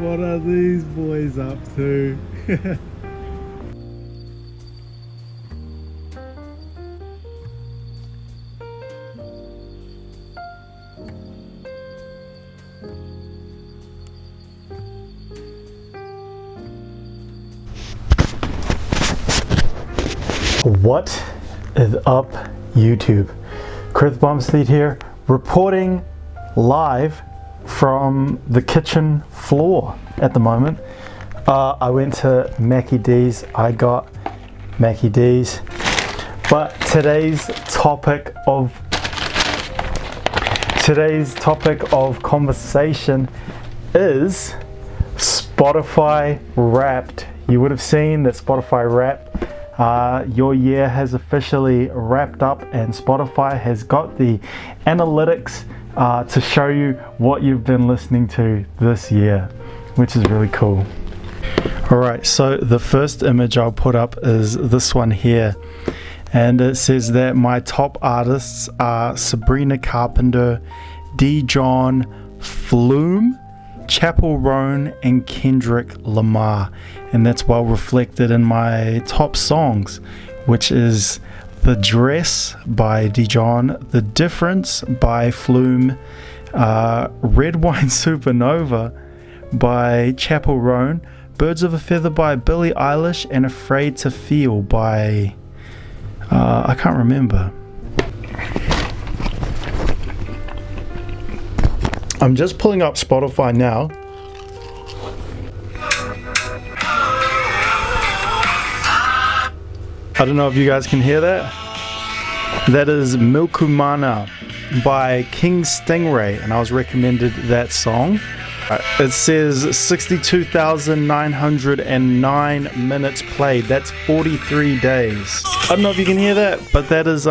What are these boys up to? What is up, YouTube? Chris Bumstead here, reporting live from the kitchen floor at the moment. I went to Mackie D's. I got Mackie D's, but today's topic of conversation is Spotify Wrapped. You would have seen that Spotify Wrapped. Your year has officially wrapped up, and Spotify has got the analytics to show you what you've been listening to this year, which is really cool. Alright, so the first image I'll put up is this one here, and it says that my top artists are Sabrina Carpenter, Dijon, Flume, Chappell Roan, and Kendrick Lamar, and that's well reflected in my top songs, which is The Dress by Dijon, The Difference by Flume, Red Wine Supernova by Chappell Roan, Birds of a Feather by Billie Eilish, and Afraid to Feel by I can't remember. I'm just pulling up Spotify now. I don't know if you guys can hear that. That is Milkumana by King Stingray, and I was recommended that song. It says 62,909 minutes played. That's 43 days. I don't know if you can hear that, but that is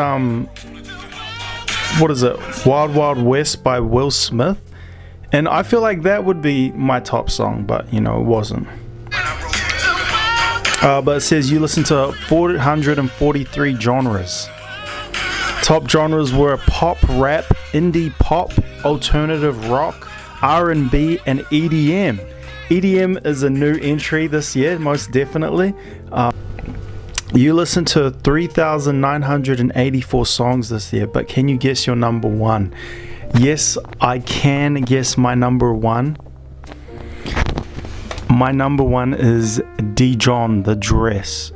what is it? Wild Wild West by Will Smith. And I feel like that would be my top song, but you know, it wasn't. But it says you listen to 443 genres. Top genres were pop, rap, indie pop, alternative rock, R&B, and EDM. EDM is a new entry this year, most definitely. You listen to 3,984 songs this year, but can you guess your number one? Yes, I can guess my number one. My number one is Dijon, The Dress.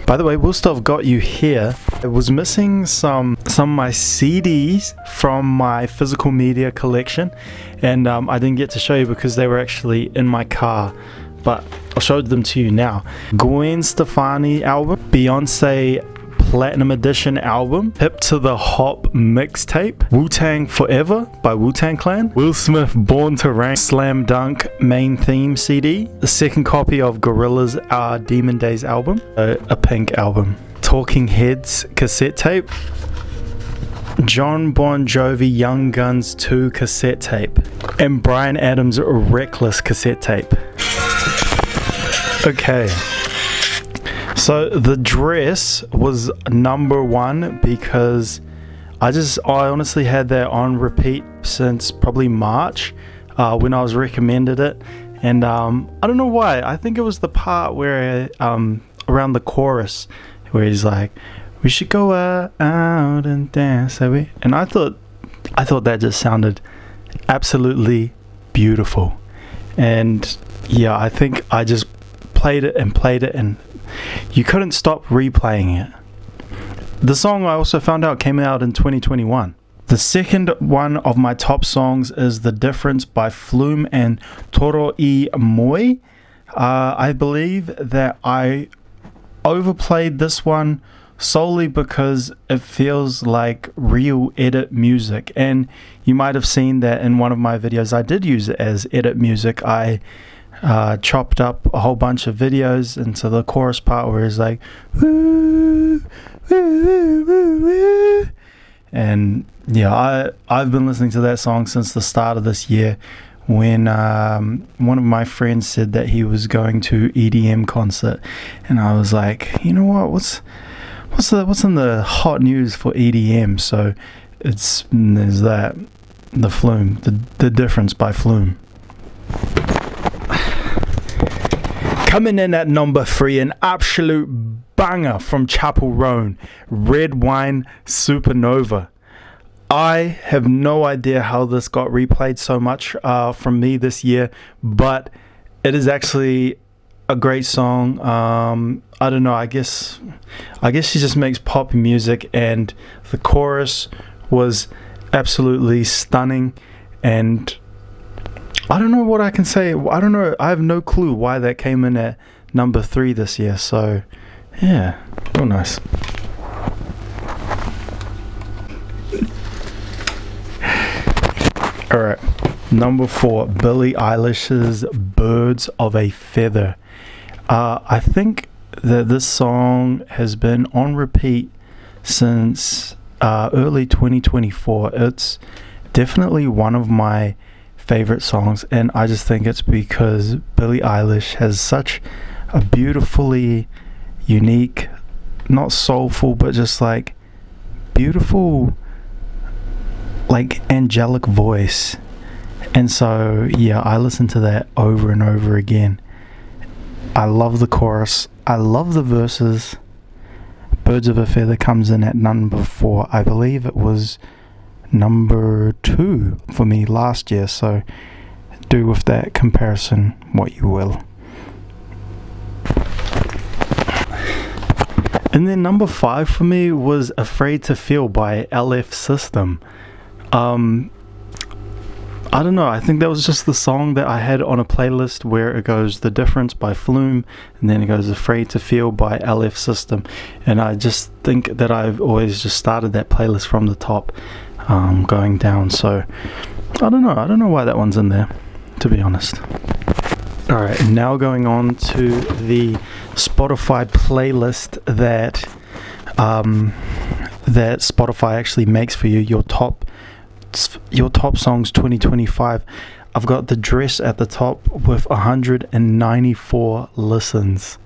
By the way, we'll still have got you here. I was missing some of my CDs from my physical media collection, and I didn't get to show you because they were actually in my car, but I'll show them to you now. Gwen Stefani album, Beyonce Platinum Edition album, Hip to the Hop mixtape, Wu-Tang Forever by Wu-Tang Clan, Will Smith Born to Reign Slam Dunk main theme CD, the second copy of Gorillaz Demon Days album, a Pink album, Talking Heads cassette tape, John Bon Jovi Young Guns 2 cassette tape, and Bryan Adams Reckless cassette tape. Okay. So The Dress was number one because I honestly had that on repeat since probably March when I was recommended it, and I don't know why. I think it was the part where around the chorus where he's like, "We should go out and dance," and I thought that just sounded absolutely beautiful, and yeah, I think I just played it and you couldn't stop replaying it. The song I also found out came out in 2021. The second one of my top songs is The Difference by Flume and Toro y Moi. I believe that I overplayed this one solely because it feels like real edit music, and you might have seen that in one of my videos I did use it as edit music. I chopped up a whole bunch of videos into the chorus part where it's like woo, woo, woo, woo, woo. And yeah, I've been listening to that song since the start of this year, when one of my friends said that he was going to EDM concert, and I was like, you know what, what's in the hot news for EDM? So there's that. The Flume, the Difference by Flume. Coming in at number 3, an absolute banger from Chapel Roan, Red Wine Supernova. I have no idea how this got replayed so much from me this year, but it is actually a great song. I don't know, I guess she just makes pop music, and the chorus was absolutely stunning, and I don't know what I can say. I don't know, I have no clue why that came in at number 3 this year. So yeah, real nice. Alright, number 4, Billie Eilish's Birds of a Feather. I think that this song has been on repeat since early 2024. It's definitely one of my favorite songs, and I just think it's because Billie Eilish has such a beautifully unique, not soulful, but just like beautiful, like angelic voice. And so yeah, I listen to that over and over again. I love the chorus, I love the verses. Birds of a Feather comes in at number 4. I believe it was number 2 for me last year, so do with that comparison what you will. And then number 5 for me was Afraid to Feel by LF System. I don't know, I think that was just the song that I had on a playlist where it goes The Difference by Flume, and then it goes Afraid to Feel by LF System, and I just think that I've always just started that playlist from the top, going down. So I don't know why that one's in there, to be honest. Alright, now going on to the Spotify playlist that that Spotify actually makes for you, your top songs 2025. I've got The Dress at the top with 194 listens.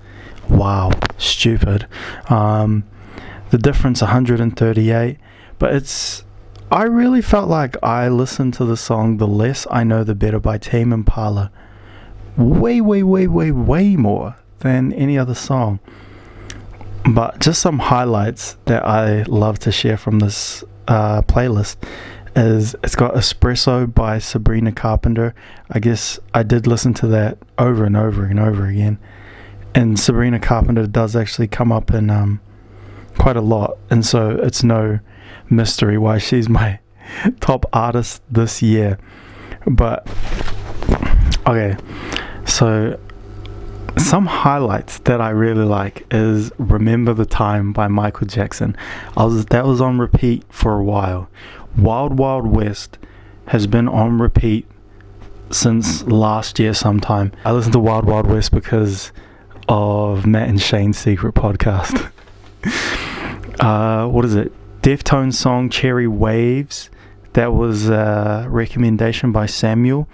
Wow, stupid. The Difference 138, but I really felt like I listened to the song The Less I Know the Better by Tame Impala way more than any other song. But just some highlights that I love to share from this playlist is it's got Espresso by Sabrina Carpenter. I guess I did listen to that over and over again, and Sabrina Carpenter does actually come up in quite a lot, and so it's no mystery why she's my top artist this year. But okay, so some highlights that I really like is Remember the Time by Michael Jackson. That was on repeat for a while. Wild Wild West has been on repeat since last year sometime. I listened to Wild Wild West because of Matt and Shane's secret podcast. What is it? Deftones song Cherry Waves. That was a recommendation by Samuel.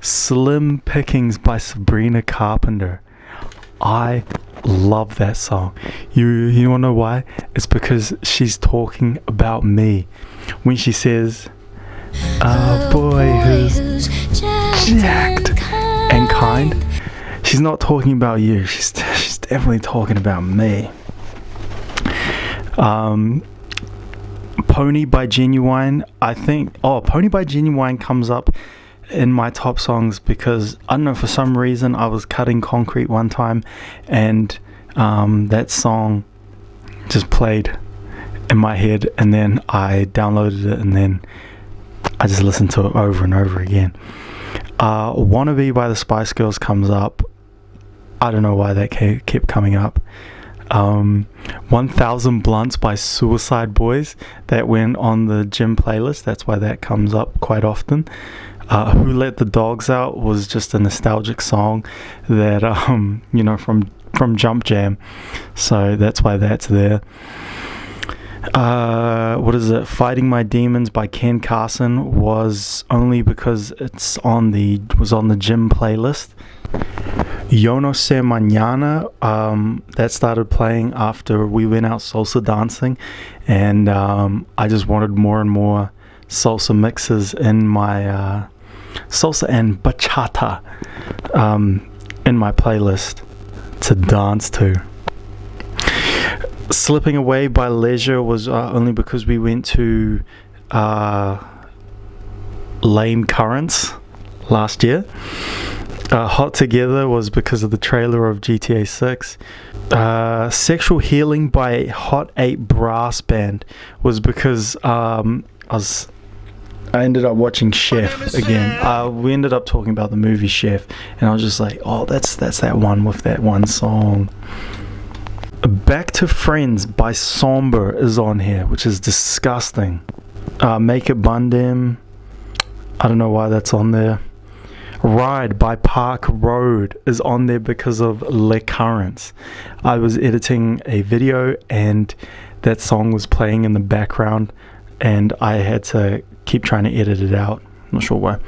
Slim Pickings by Sabrina Carpenter. I love that song. You wanna know why? It's because she's talking about me when she says a boy who's jacked and kind. She's not talking about you, she's definitely talking about me. Pony by Genuine. Pony by Genuine comes up in my top songs because I don't know, for some reason I was cutting concrete one time and that song just played in my head, and then I downloaded it and then I just listened to it over and over again. Wannabe by the Spice Girls comes up. I don't know why that kept coming up. 1000 Blunts by Suicide Boys, that went on the gym playlist, that's why that comes up quite often. Who Let the Dogs Out was just a nostalgic song that from Jump Jam, so that's why that's there. What is it? Fighting My Demons by Ken Carson was only because was on the gym playlist. Yo No Sé Mañana, that started playing after we went out salsa dancing, and I just wanted more and more salsa mixes in my salsa and bachata in my playlist to dance to. Slipping Away by Leisure was only because we went to Lame Currents last year. Hot Together was because of the trailer of GTA 6. Sexual Healing by Hot 8 Brass Band was because I ended up watching Chef again. We ended up talking about the movie Chef, and I was just like, oh, that's that one with that one song. Back to Friends by Somber is on here, which is disgusting. Make It Bundem, I don't know why that's on there. Ride by Park Road is on there because of Le Currents. I was editing a video and that song was playing in the background, and I had to keep trying to edit it out. Not sure why.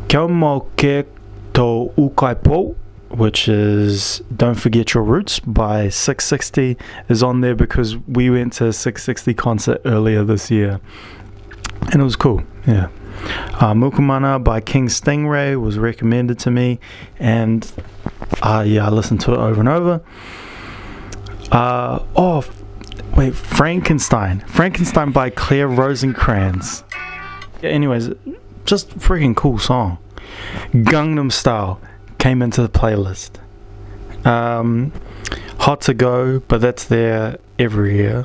Como que to ukaipo, which is Don't Forget Your Roots by 660, is on there because we went to a 660 concert earlier this year and it was cool. Yeah. Mukumana by King Stingray was recommended to me, and I listened to it over and over. Frankenstein by Claire Rosenkrantz. Yeah, anyways, just freaking cool song. Gangnam Style came into the playlist. Hot to Go, but that's there every year.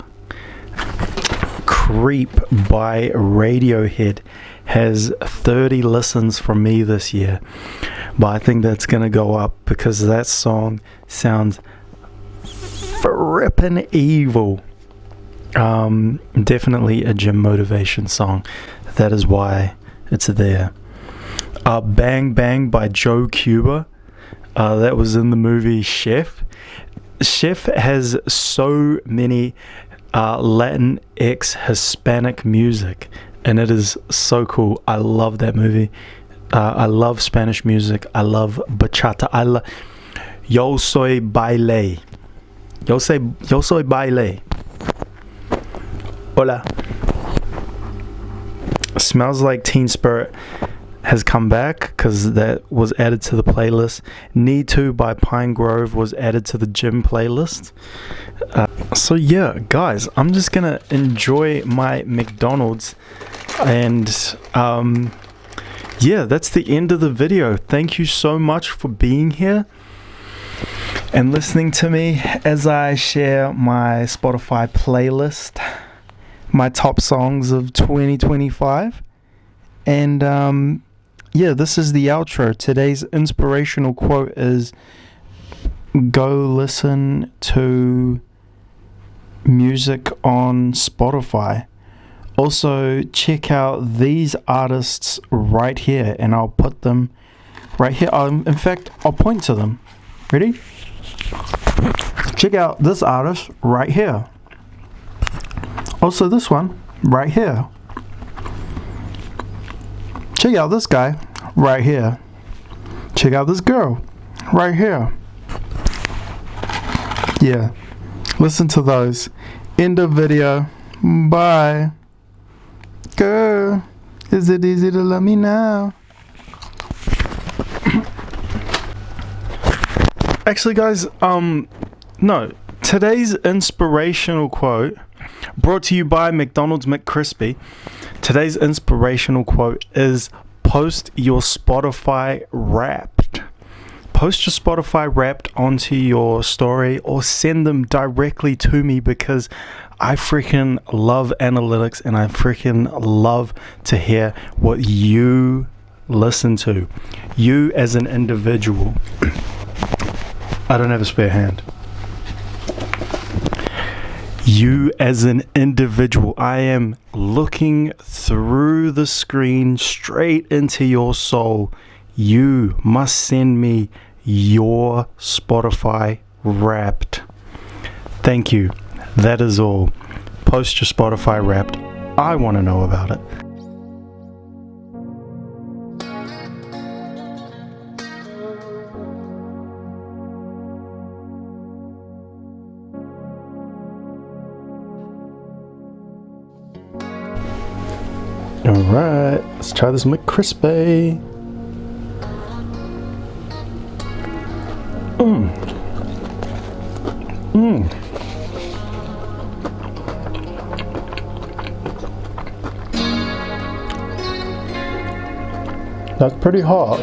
Creep by Radiohead has 30 listens from me this year, but I think that's gonna go up because that song sounds frippin' evil. Definitely a gym motivation song. That is why it's there. Bang Bang by Joe Cuba, that was in the movie Chef. Chef has so many Latinx Hispanic music, and it is so cool. I love that movie. I love Spanish music. I love bachata. Yo soy baile. Yo soy baile. Hola. Smells Like Teen Spirit has come back because that was added to the playlist. Need To by Pine Grove was added to the gym playlist. So yeah, guys, I'm just gonna enjoy my McDonald's, and yeah, that's the end of the video. Thank you so much for being here and listening to me as I share my Spotify playlist, my top songs of 2025. And yeah, this is the outro. Today's inspirational quote is, go listen to music on Spotify. Also, check out these artists right here, and I'll put them right here. In fact, I'll point to them. Ready? Check out this artist right here. Also, this one right here. Check out this guy right here. Check out this girl right here. Yeah, listen to those. End of video. Bye. Girl, is it easy to love me now? Actually, guys, no. Today's inspirational quote, brought to you by McDonald's McCrispy. Today's inspirational quote is, post your Spotify Wrapped. Post your Spotify Wrapped onto your story or send them directly to me, because I freaking love analytics and I freaking love to hear what you listen to. You as an individual. I don't have a spare hand. You as an individual. I am looking through the screen straight into your soul. You must send me your Spotify Wrapped. Thank you. That is all. Post your Spotify Wrapped. I want to know about it. Alright, let's try this McCrispy. That's pretty hot.